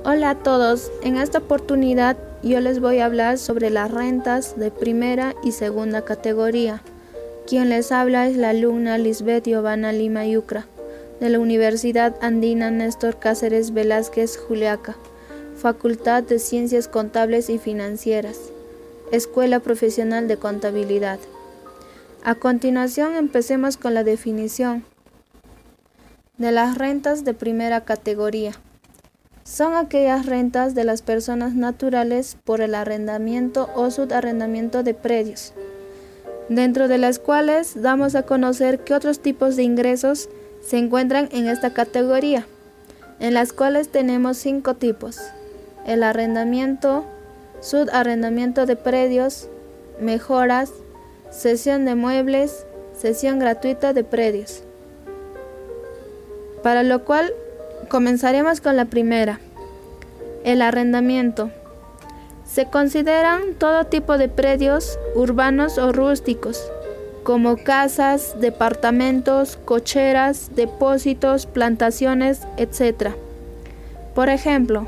Hola a todos, en esta oportunidad yo les voy a hablar sobre las rentas de primera y segunda categoría. Quien les habla es la alumna Lisbeth Giovanna Lima Yucra, de la Universidad Andina Néstor Cáceres Velázquez Juliaca, Facultad de Ciencias Contables y Financieras, Escuela Profesional de Contabilidad. A continuación empecemos con la definición de las rentas de primera categoría. Son aquellas rentas de las personas naturales por el arrendamiento o subarrendamiento de predios, dentro de las cuales damos a conocer que otros tipos de ingresos se encuentran en esta categoría, en las cuales tenemos 5 tipos: el arrendamiento, subarrendamiento de predios, mejoras, cesión de muebles, cesión gratuita de predios. Para lo cual comenzaremos con la primera, el arrendamiento. Se consideran todo tipo de predios urbanos o rústicos, como casas, departamentos, cocheras, depósitos, plantaciones, etc. Por ejemplo,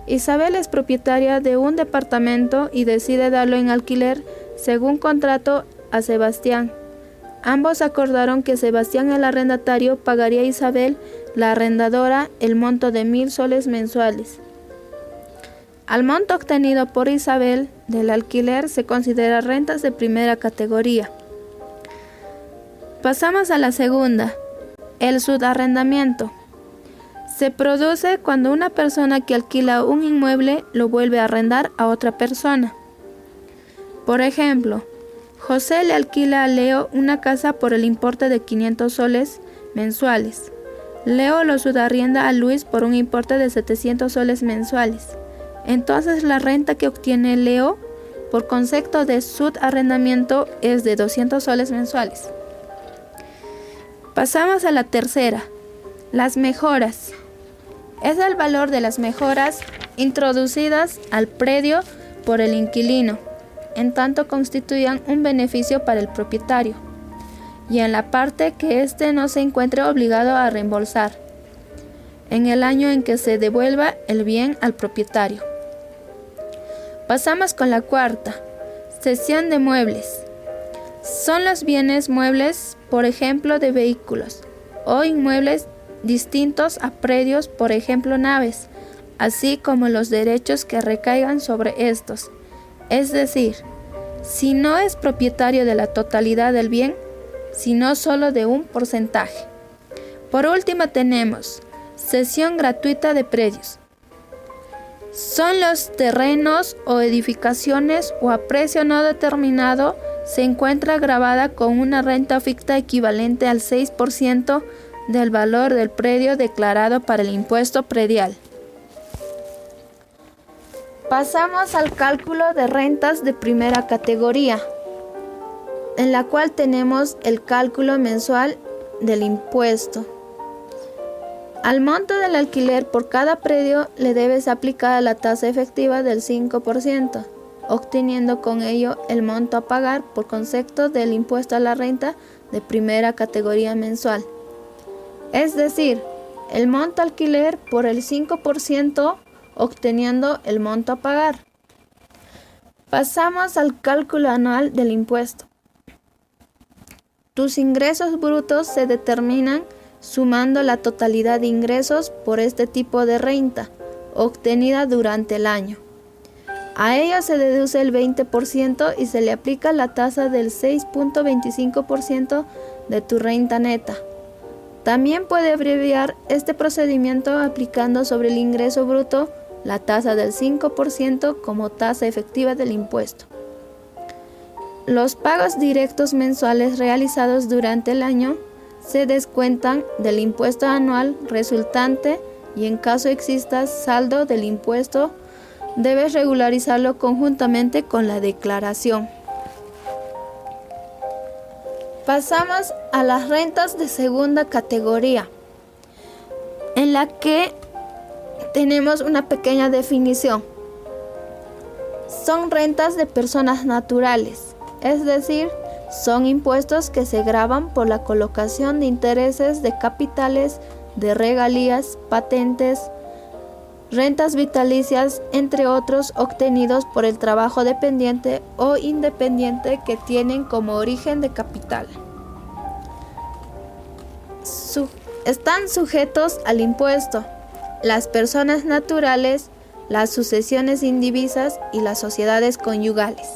Isabel es propietaria de un departamento y decide darlo en alquiler según contrato a Sebastián. Ambos acordaron que Sebastián, el arrendatario, pagaría a Isabel, la arrendadora, el monto de 1,000 soles mensuales. Al monto obtenido por Isabel del alquiler se considera rentas de primera categoría. Pasamos a la segunda, el subarrendamiento. Se produce cuando una persona que alquila un inmueble lo vuelve a arrendar a otra persona. Por ejemplo, José le alquila a Leo una casa por el importe de 500 soles mensuales. Leo lo subarrienda a Luis por un importe de 700 soles mensuales. Entonces la renta que obtiene Leo por concepto de subarrendamiento es de 200 soles mensuales. Pasamos a la tercera, las mejoras. Es el valor de las mejoras introducidas al predio por el inquilino, en tanto constituyan un beneficio para el propietario, y en la parte que éste no se encuentre obligado a reembolsar, en el año en que se devuelva el bien al propietario. Pasamos con la cuarta, cesión de muebles. Son los bienes muebles, por ejemplo, de vehículos, o inmuebles distintos a predios, por ejemplo, naves, así como los derechos que recaigan sobre estos. Es decir, si no es propietario de la totalidad del bien, sino solo de un porcentaje. Por último tenemos cesión gratuita de predios. Son los terrenos o edificaciones o a precio no determinado se encuentra grabada con una renta ficta equivalente al 6% del valor del predio declarado para el impuesto predial. Pasamos al cálculo de rentas de primera categoría, en la cual tenemos el cálculo mensual del impuesto. Al monto del alquiler por cada predio le debes aplicar la tasa efectiva del 5%, obteniendo con ello el monto a pagar por concepto del impuesto a la renta de primera categoría mensual. Es decir, el monto alquiler por el 5%, obteniendo el monto a pagar. Pasamos al cálculo anual del impuesto. Tus ingresos brutos se determinan sumando la totalidad de ingresos por este tipo de renta obtenida durante el año. A ello se deduce el 20% y se le aplica la tasa del 6.25% de tu renta neta. También puede abreviar este procedimiento aplicando sobre el ingreso bruto la tasa del 5% como tasa efectiva del impuesto. Los pagos directos mensuales realizados durante el año se descuentan del impuesto anual resultante y en caso exista saldo del impuesto, debes regularizarlo conjuntamente con la declaración. Pasamos a las rentas de segunda categoría, en la que tenemos una pequeña definición. Son rentas de personas naturales, es decir, son impuestos que se gravan por la colocación de intereses de capitales, de regalías, patentes, rentas vitalicias, entre otros, obtenidos por el trabajo dependiente o independiente que tienen como origen de capital. Están sujetos al impuesto las personas naturales, las sucesiones indivisas y las sociedades conyugales.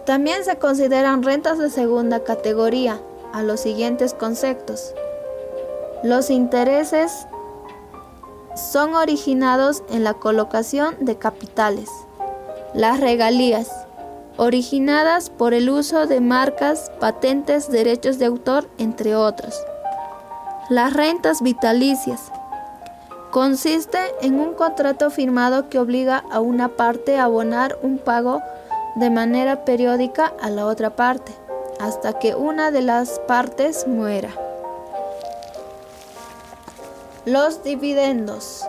También se consideran rentas de segunda categoría a los siguientes conceptos. Los intereses son originados en la colocación de capitales. Las regalías, originadas por el uso de marcas, patentes, derechos de autor, entre otros. Las rentas vitalicias. Consiste en un contrato firmado que obliga a una parte a abonar un pago de manera periódica a la otra parte, hasta que una de las partes muera. Los dividendos.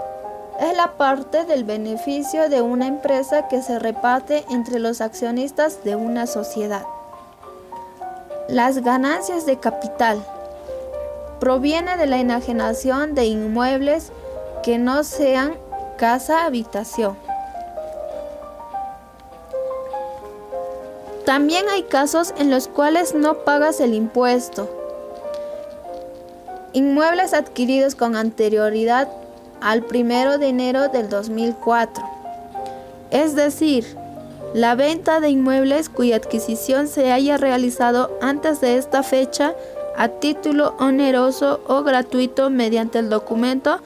Es la parte del beneficio de una empresa que se reparte entre los accionistas de una sociedad. Las ganancias de capital. Proviene de la enajenación de inmuebles que no sean casa-habitación. También hay casos en los cuales no pagas el impuesto. Inmuebles adquiridos con anterioridad al 1 de enero del 2004. Es decir, la venta de inmuebles cuya adquisición se haya realizado antes de esta fecha a título oneroso o gratuito mediante el documento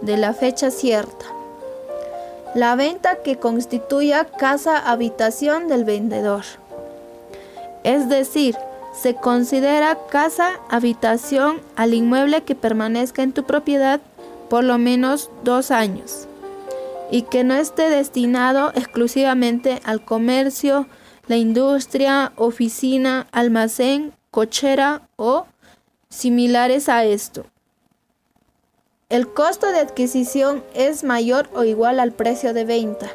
de la fecha cierta. La venta que constituya casa-habitación del vendedor. Es decir, se considera casa-habitación al inmueble que permanezca en tu propiedad por lo menos 2 años y que no esté destinado exclusivamente al comercio, la industria, oficina, almacén, cochera o similares a esto. El costo de adquisición es mayor o igual al precio de venta.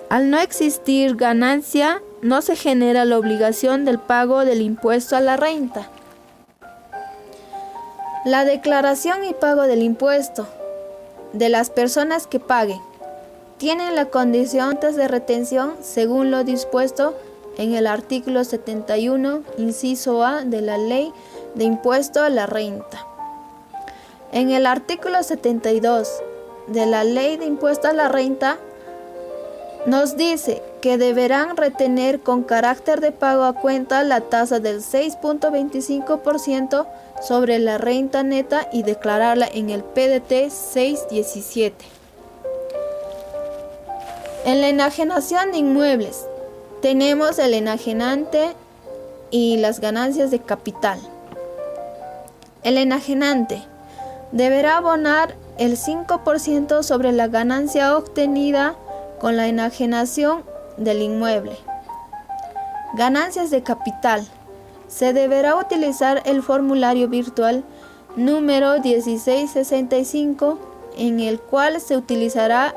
Al no existir ganancia, no se genera la obligación del pago del impuesto a la renta. La declaración y pago del impuesto de las personas que paguen tienen la condición de retención según lo dispuesto en el artículo 71, inciso A de la Ley de Impuesto a la Renta. En el artículo 72 de la Ley de Impuesto a la Renta nos dice que deberán retener con carácter de pago a cuenta la tasa del 6.25% sobre la renta neta y declararla en el PDT 617. En la enajenación de inmuebles tenemos el enajenante y las ganancias de capital. El enajenante deberá abonar el 5% sobre la ganancia obtenida con la enajenación del inmueble. Ganancias de capital. Se deberá utilizar el formulario virtual número 1665, en el cual se utilizará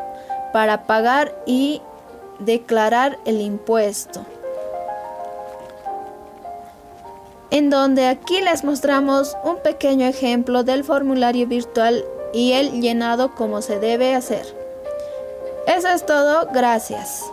para pagar y declarar el impuesto. En donde aquí les mostramos un pequeño ejemplo del formulario virtual y el llenado como se debe hacer. Eso es todo, gracias.